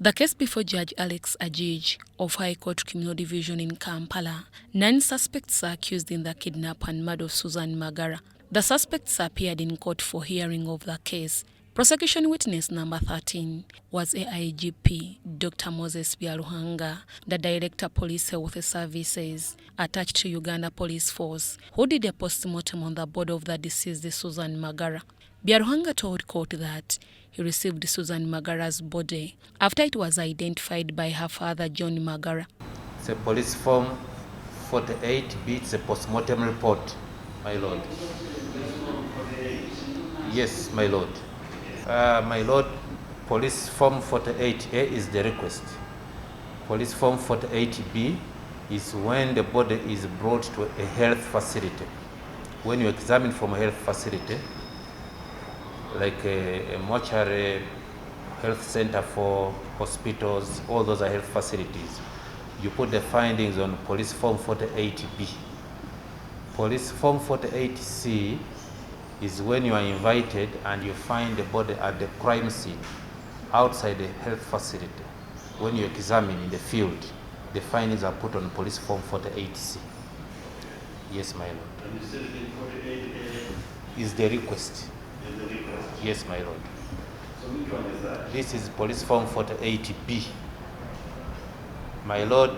The case before Judge Alex Ajij of High Court Criminal Division in Kampala. 9 suspects are accused in the kidnap and murder of Susan Magara. The suspects appeared in court for hearing of the case. Prosecution witness number 13 was AIGP Dr. Moses Byaruhanga, the Director Police Health Services attached to Uganda Police Force, who did a postmortem on the body of the deceased Susan Magara. Byaruhanga told court that he received Susan Magara's body after it was identified by her father, John Magara. It's a police form 48B, it's a postmortem report, my lord. Yes, my lord. My lord, police form 48A is the request. Police form 48B is when the body is brought to a health facility. When you examine from a health facility, like a mortuary, health center for hospitals, all those are health facilities. You put the findings on police form 48B. Police form 48C is when you are invited and you find the body at the crime scene outside the health facility. When you examine in the field, the findings are put on police form 48C. Yes, my lord. And you said in 48A is the request. is the request. Yes, my lord. So which one is that? This is police form 48B. My lord,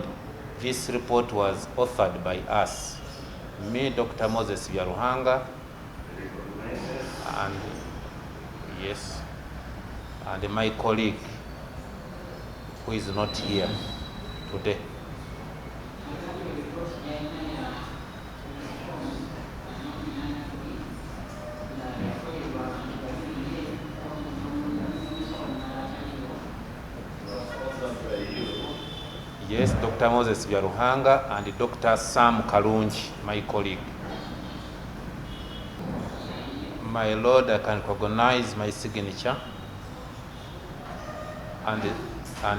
this report was authored by us, me, Dr. Moses Byaruhanga, and yes, and my colleague who is not here today. Yes, Dr. Moses Byaruhanga and Dr. Sam Kalungi, my colleague. My lord, I can recognize my signature and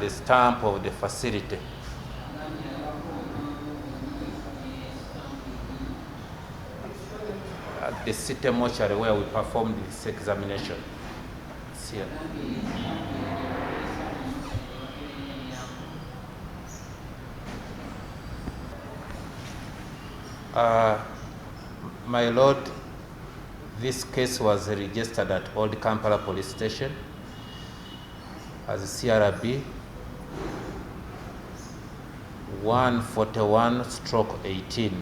the stamp of the facility. At the city mortuary where we performed this examination. It's here. My lord, this case was registered at Old Kampala Police Station as CRB 141/18.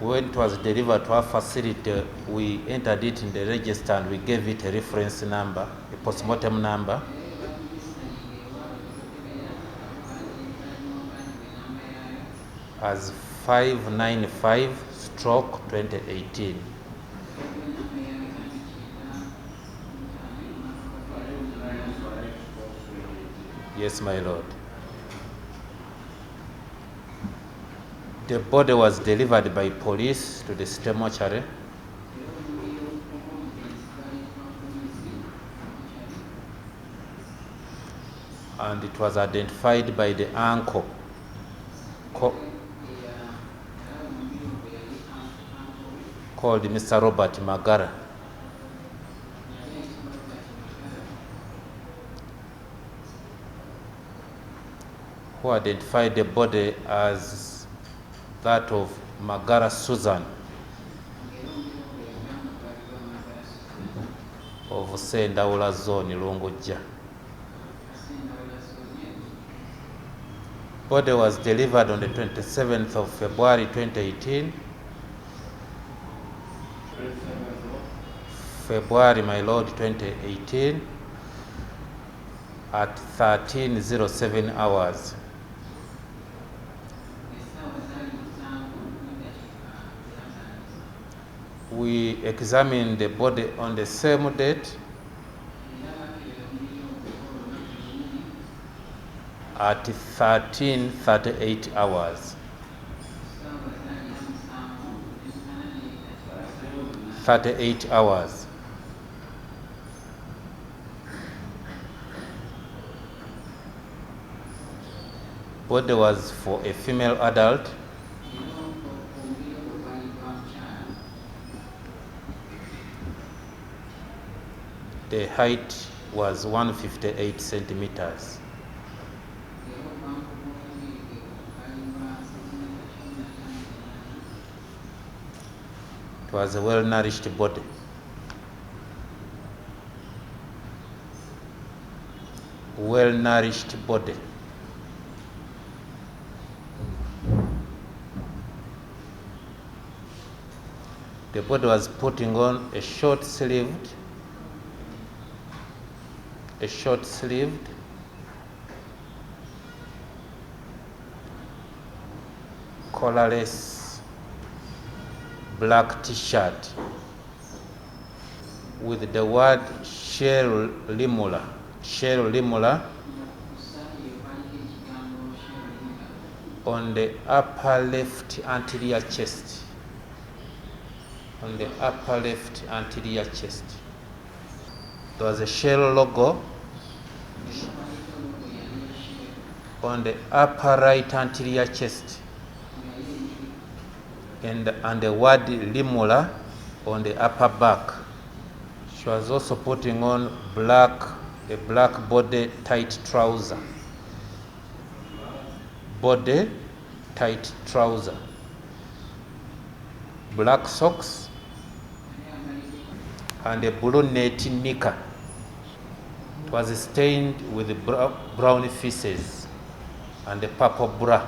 When it was delivered to our facility, we entered it in the register and we gave it a reference number, a postmortem number. As 595/2018. Yes, my lord. The body was delivered by police to the state mortuary. And it was identified by the uncle called Mr. Robert Magara. Who identified the body as that of Magara Susan of Sendawula Zone, Longojja. Body was delivered on the 27th of February 2018. February, my lord, 2018 at 13:07 hours. We examined the body on the same date at 13:38 hours. 38 hours. Body was for a female adult The height was 158 centimeters. It was a well-nourished body. Well-nourished body. The body was putting on a short-sleeved, collarless black t-shirt with the word Shell Limula on the upper left anterior chest. There was a Shell logo on the upper right anterior chest, and the word Limula on the upper back. She was also putting on a black body tight trouser. Black socks and a blue net knicker. It was stained with brown feces and a purple bra.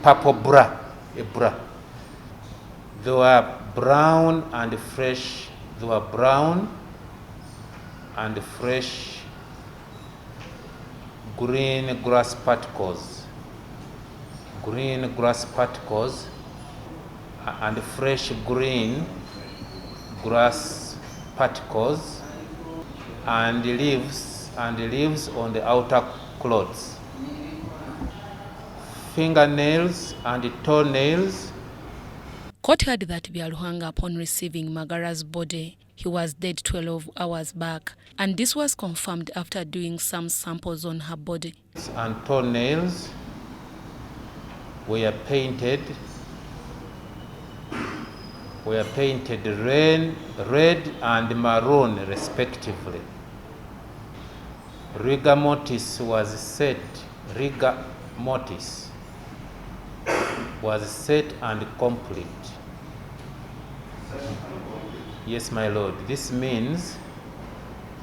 A bra. They were brown and fresh. Green grass particles and fresh green grass particles and leaves on the outer clothes. Fingernails and toenails. Court heard that Byaruhanga, upon receiving Magara's body, he was dead 12 hours back, and this was confirmed after doing some samples on her body. And toenails were painted red and maroon respectively. Rigor mortis was set and complete. Yes, my lord. This means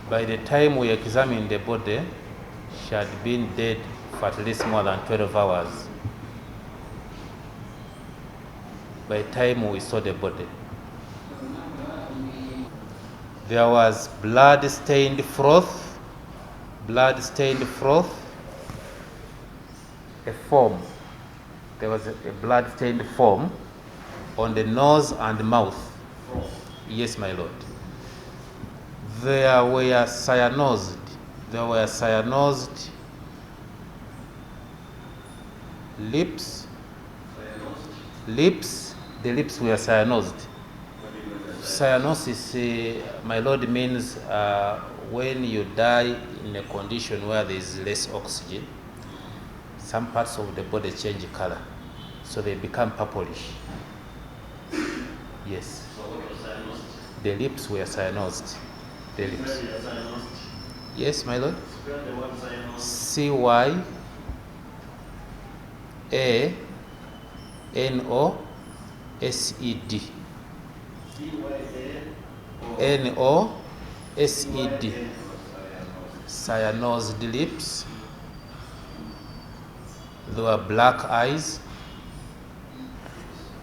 by the time we examined the body, she had been dead for at least more than 12 hours. By the time we saw the body, there was blood-stained froth, a foam. There was a blood-stained foam on the nose and mouth. Yes, my lord. There were cyanosed lips. The lips were cyanosed. Cyanosis, my lord, means when you die in a condition where there is less oxygen, some parts of the body change color, so they become purplish. Yes. So what was cyanosed? The lips were cyanosed. The lips. Spell the cyanosed. Yes, my lord. Spell the word cyanosed. C-Y-A-N-O-S-E-D. N-O-S-E-D. Cyanosed lips. There were black eyes.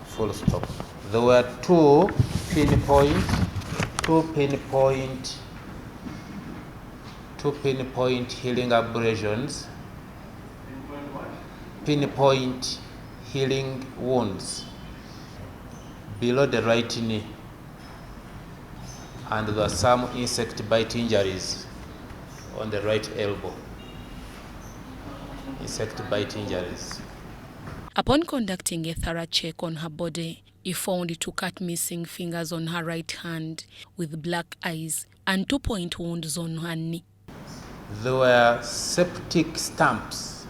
Full stop. There were two pinpoint healing abrasions. Pinpoint healing wounds below the right knee, and there were some insect bite injuries on the right elbow. Upon conducting a thorough check on her body, he found 2 cut missing fingers on her right hand with black eyes and 2-point wounds on her knee. There were septic stamps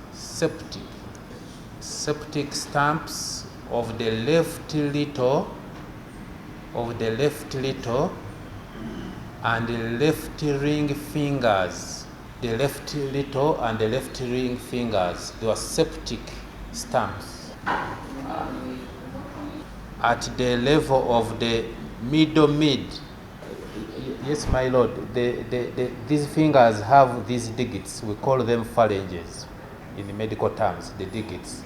of the left little and the left ring fingers, the left little and the left ring fingers, they were septic stumps at the level of the middle mid. Yes, my lord. These fingers have these digits. We call them phalanges in the medical terms, the digits.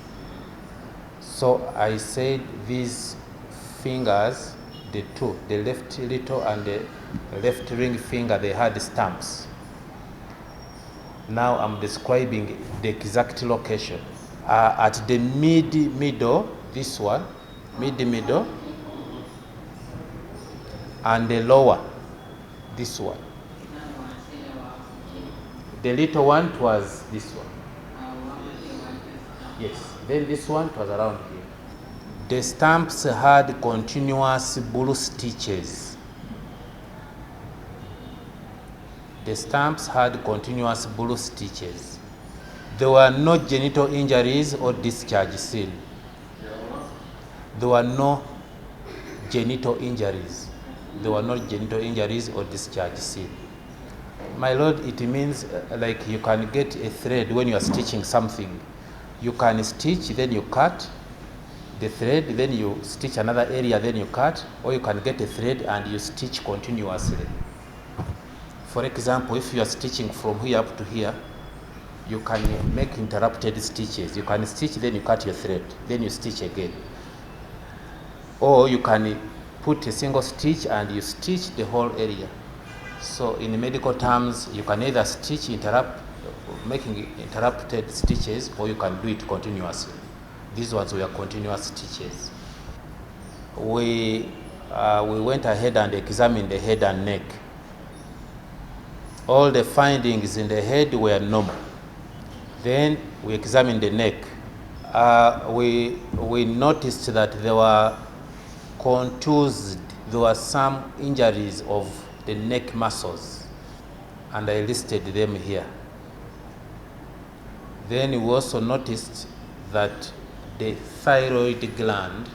So I said these fingers, the two, the left little and the left ring finger, they had stumps. Now I'm describing the exact location. At the middle, this one, middle, and the lower, this one. The little one was this one. Yes, then this one was around here. The stumps had continuous blue stitches. The stumps had continuous blue stitches. There were no genital injuries or discharge seen. There were no genital injuries. There were no genital injuries or discharge seen. My lord, it means like you can get a thread when you are stitching something. You can stitch, then you cut the thread, then you stitch another area, then you cut, or you can get a thread and you stitch continuously. For example, if you are stitching from here up to here, you can make interrupted stitches. You can stitch, then you cut your thread, then you stitch again. Or you can put a single stitch and you stitch the whole area. So in medical terms, you can either stitch, making interrupted stitches, or you can do it continuously. These ones were continuous stitches. We went ahead and examined the head and neck. All the findings in the head were normal. Then we examined the neck. We noticed that there were contused, there were some injuries of the neck muscles, and I listed them here. Then we also noticed that the thyroid gland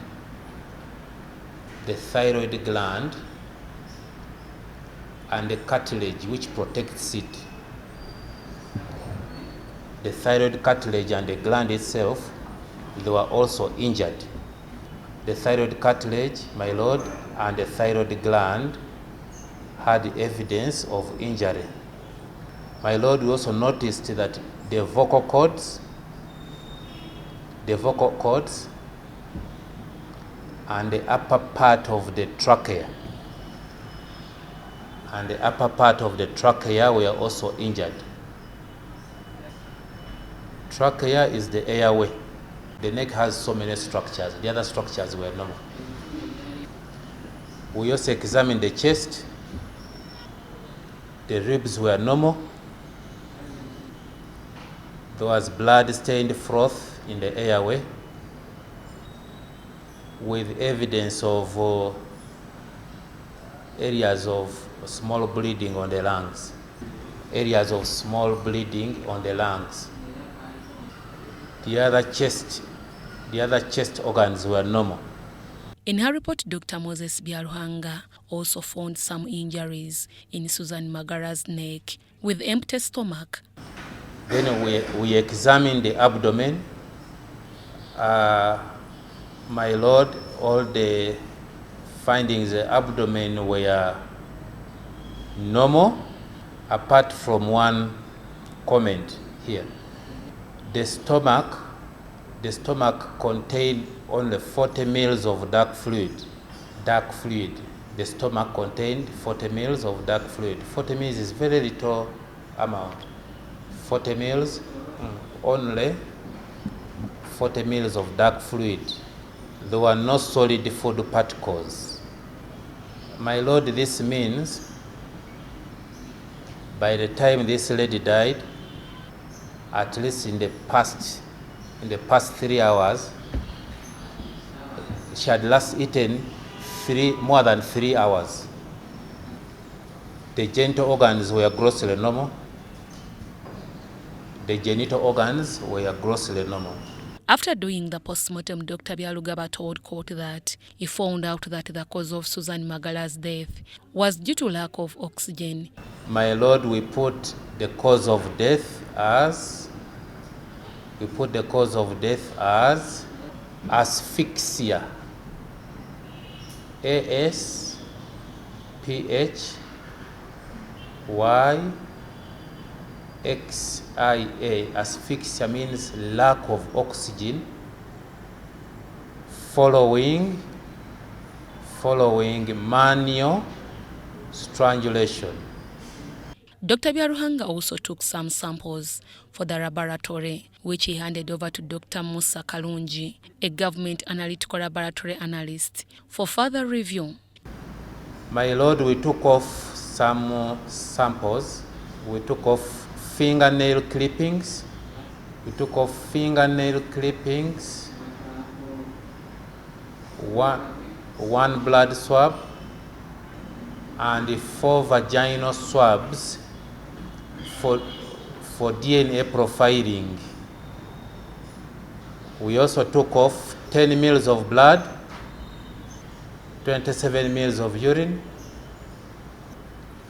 and the cartilage which protects it, the thyroid cartilage and the gland itself, they were also injured. The thyroid cartilage, my lord, and the thyroid gland had evidence of injury. My lord, we also noticed that the vocal cords and the upper part of the trachea were also injured. Trachea is the airway. The neck has so many structures. The other structures were normal. We also examined the chest. The ribs were normal. There was blood-stained froth in the airway with evidence of areas of small bleeding on the lungs. The other chest organs were normal. In her report, Dr. Moses Byaruhanga also found some injuries in Susan Magara's neck with empty stomach. Then we examined the abdomen. My lord, all the findings in the abdomen were normal, apart from one comment here. The stomach contained only 40 mils of dark fluid. The stomach contained 40 mils of dark fluid. 40 mils is very little amount. 40 mils, only 40 mils of dark fluid. There were no solid food particles. My lord, this means by the time this lady died, at least in the past 3 hours, she had last eaten more than 3 hours. The genital organs were grossly normal. After doing the postmortem, Dr. Byalugaba told court that he found out that the cause of Susan Magara's death was due to lack of oxygen. My Lord, we put the cause of death as asphyxia. ASPHYXIA. Asphyxia means lack of oxygen following manual strangulation. Dr. Byaruhanga also took some samples for the laboratory, which he handed over to Dr. Musa Kalungi, a government analytical laboratory analyst, for further review. My Lord, we took off some samples. We took off fingernail clippings. One blood swab, and 4 vaginal swabs for DNA profiling. We also took off 10 mils of blood, 27 mils of urine,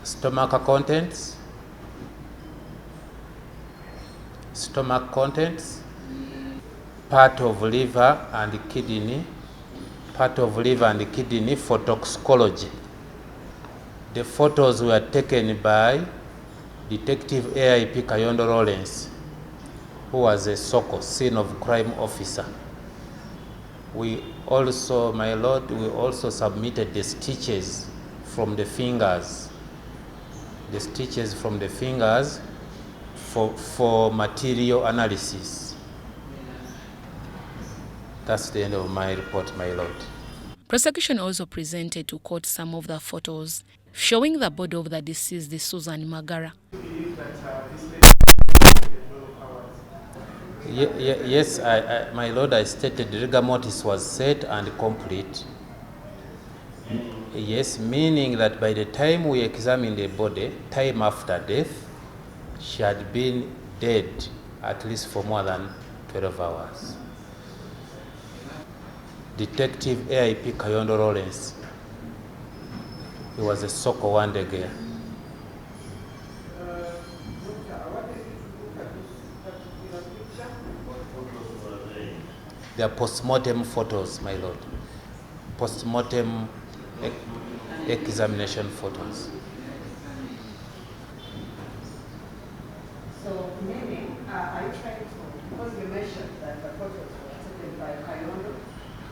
stomach contents, part of liver and kidney for toxicology. The photos were taken by Detective AIP Kayondo Lawrence, who was a SOCO, scene of crime officer. We also, my Lord, submitted the stitches from the fingers. For material analysis. That's the end of my report, my Lord. Prosecution also presented to court some of the photos showing the body of the deceased Susan Magara. Yes, my Lord, I stated the rigor mortis was set and complete. Yes, meaning that by the time we examined the body, time after death, she had been dead at least for more than 12 hours. Detective AIP Kayondo Lawrence, he was a SOCO one day girl. They are postmortem photos, my Lord. Postmortem examination photos. So, meaning, are you trying to, because you mentioned that the photos were taken by Kayondo,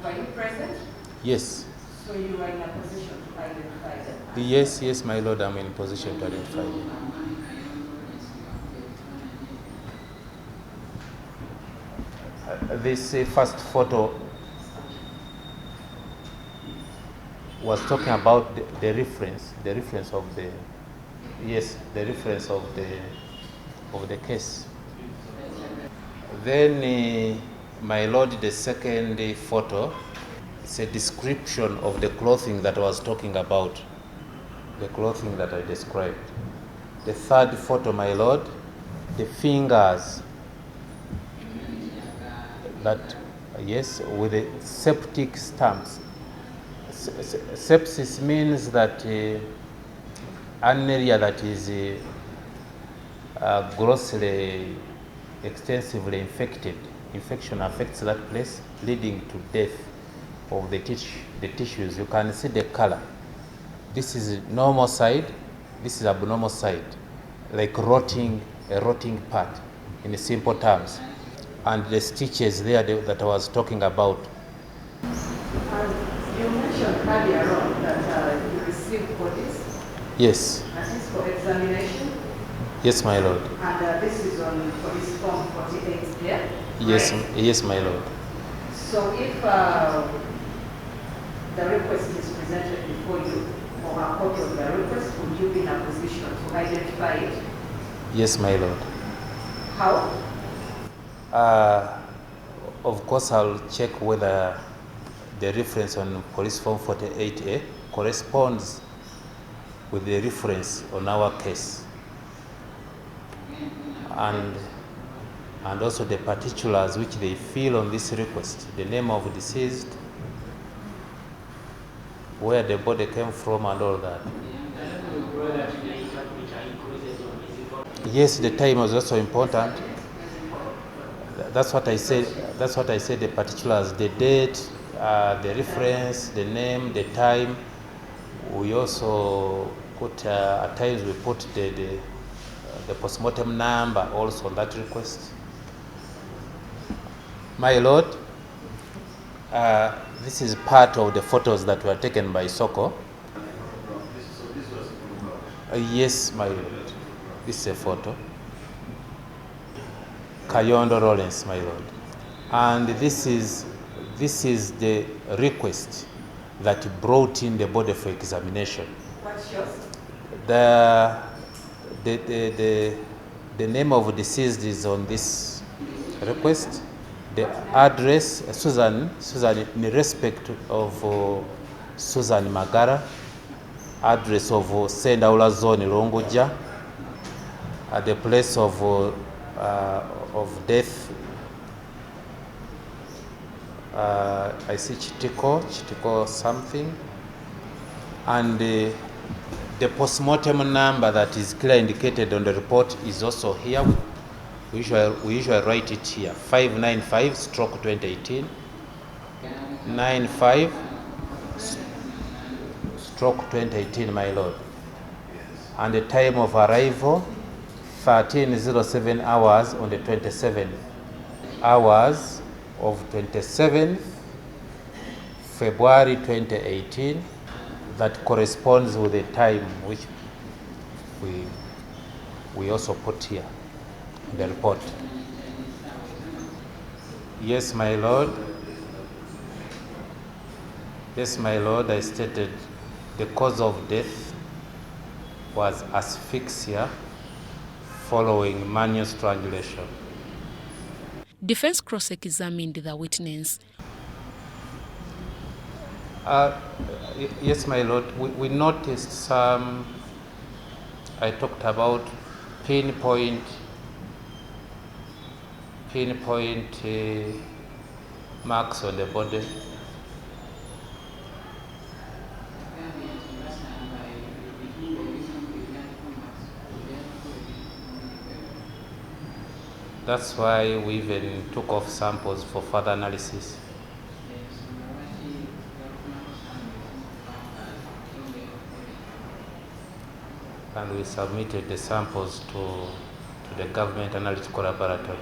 were you present? Yes. So you were in a position to identify them? Yes, my Lord, I'm in position to identify them. This first photo was talking about the reference of the case. Then, my Lord, the second photo, it's a description of the clothing that I was talking about, the clothing that I described. The third photo, my Lord, the fingers that, yes, with the septic stamps. Sepsis means that an area that is grossly, extensively infected. Infection affects that place, leading to death of the tissues. You can see the color. This is normal side, this is abnormal side, like a rotting part, in simple terms. And the stitches there that I was talking about. You mentioned earlier on that you received bodies. Yes. That is for examination. Yes, my Lord. And this is on police form 48 here. Yes, right? yes, my Lord. So if the request is presented before you, or a copy of the request, would you be in a position to identify it? Yes, my Lord. How? Of course, I'll check whether the reference on police form 48A corresponds with the reference on our case. And and also the particulars which they fill on this request, the name of deceased, where the body came from and all that. Yes, the time was also important. That's what I said. That's what I said. The particulars, the date, the reference, the name, the time. We also put at times we put the postmortem number also on that request. My Lord, this is part of the photos that were taken by Soko. Yes, my Lord. This is a photo. Kayondo Lawrence, my Lord. And this is the request that brought in the body for examination. What's yours? The name of deceased is on this request. The address, Susan, in respect of Susan Magara, address of Sendaula Zone, Longoja, at the place of death. I see Chitiko something, and the postmortem number that is clearly indicated on the report is also here. We usually write it here, 595/2018, 95/2018, my Lord. And the time of arrival, 13:07 hours on the 27th hours of 27th February 2018. That corresponds with the time which we also put here in the report. Yes, my Lord. Yes, my Lord, I stated the cause of death was asphyxia following manual strangulation. Defense cross-examined the witness. Yes, my Lord, we noticed some, I talked about pinpoint marks on the body. That's why we even took off samples for further analysis. And we submitted the samples to the government analytical laboratory.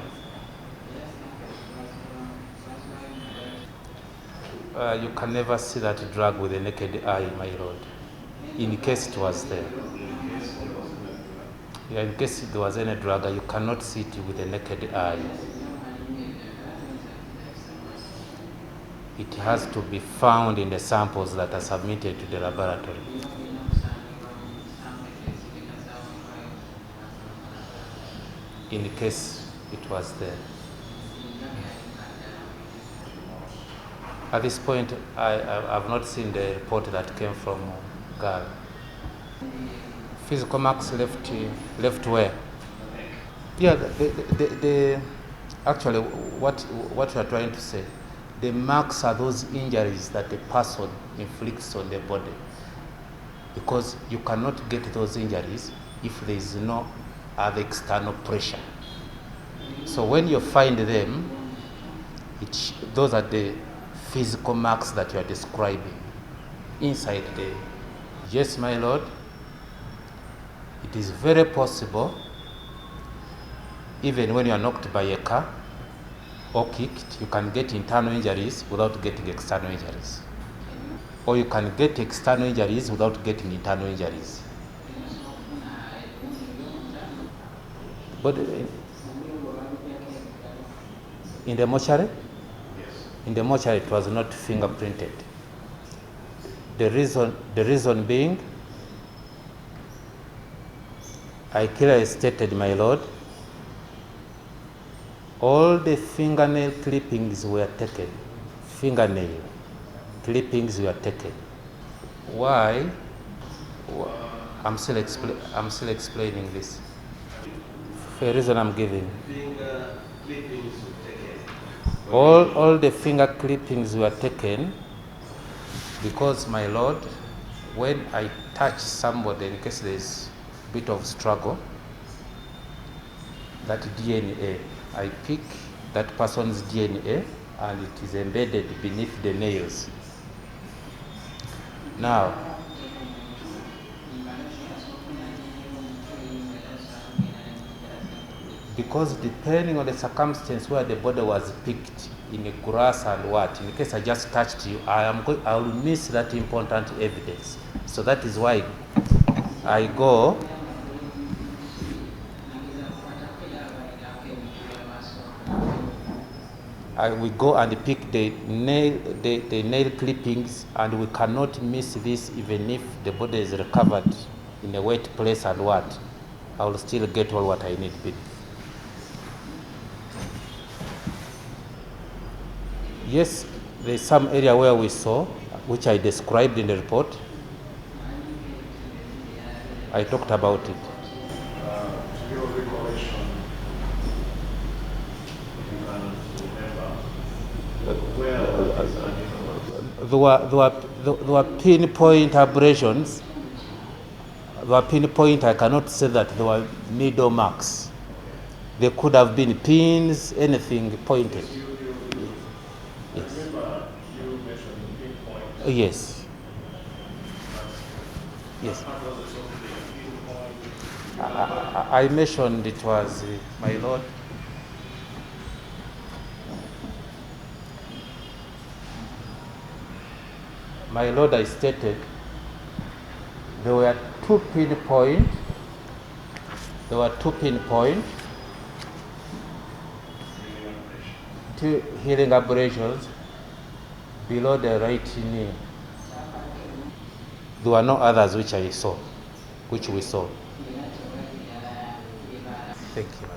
You can never see that drug with the naked eye, my Lord, in case it was there. Yeah, in case there was any drug, you cannot see it with the naked eye. It has to be found in the samples that are submitted to the laboratory. In case it was there. At this point, I've not seen the report that came from GAL. Physical marks left where? Yeah, actually, what we are trying to say, the marks are those injuries that the person inflicts on the body, because you cannot get those injuries if there is no other external pressure. So when you find them, those are the physical marks that you are describing inside the. Yes, my Lord, it is very possible, even when you are knocked by a car or kicked, you can get internal injuries without getting external injuries. Or you can get external injuries without getting internal injuries. But in the mortuary? Yes. In the mortuary, it was not fingerprinted. The reason being, I clearly stated, my Lord, all the fingernail clippings were taken. Fingernail clippings were taken. Why? I'm still explaining this. For a reason I'm giving. clippings were taken? All the finger clippings were taken because, my lord, when I touch somebody, in case there's a bit of struggle, that DNA, I pick that person's DNA and it is embedded beneath the nails. Now, because depending on the circumstance where the body was picked, in the grass and what, in case I just touched you, I will miss that important evidence. So that is why I go. We go and pick the nail clippings, and we cannot miss this even if the body is recovered in a wet place and what. I will still get all what I need. Yes, there is some area where we saw, which I described in the report. I talked about it. To your recollection, you can remember where these animals? There were pinpoint abrasions. There were pinpoint, I cannot say that there were needle marks. There could have been pins, anything pointed. Yes. Remember, you mentioned pinpoint. Yes. Yes. I mentioned it was, my lord, I stated there were two pinpoint, two healing abrasions below the right knee. There were no others which we saw. Thank you.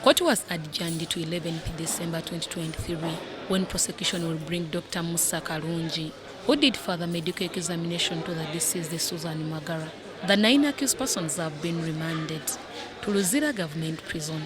Court was adjourned to 11th December 2023, when prosecution will bring Dr. Musa Karungi, who did further medical examination to the deceased Susan Magara. The 9 accused persons have been remanded to Luzira Government Prison.